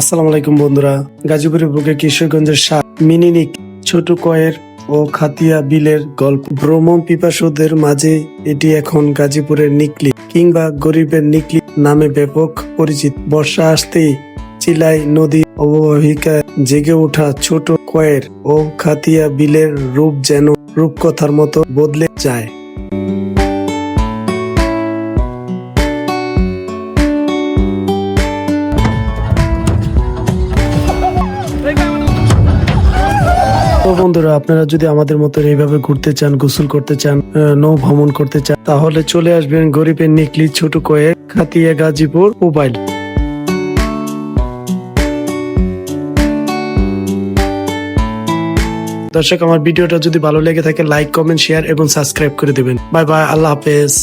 আসসালামু আলাইকুম বন্ধুরা। গাজীপুরের বুকে কিশোরগঞ্জের মিনিনিক ছোট কয়ের ও খাতিয়া বিলের গল্প। ভ্রমণ পিপাসুদের মাঝে এটি এখন গাজীপুরের নিকলি কিংবা গরিবের নিকলি নামে ব্যাপক পরিচিত। বর্ষা আসতেই চিলাই নদী অববাহিকায় জেগে ওঠা ছোট কয়ের ও খাতিয়া বিলের রূপ যেন রূপকথার মতো বদলে যায়। তো বন্ধুরা, আপনারা যদি আমাদের মতো এইভাবে ঘুরতে চান, গোসল করতে চান, নৌ ভ্রমণ করতে চান, তাহলে চলে আসবেন গরিবের নিকলি ছোট কয়ে খাতিয়া গাজীপুর মোবাইল। দর্শক, আমার ভিডিওটা যদি ভালো লেগে থাকে লাইক, কমেন্ট, শেয়ার এবং সাবস্ক্রাইব করে দিবেন। বাই বাই, আল্লাহ হাফেজ।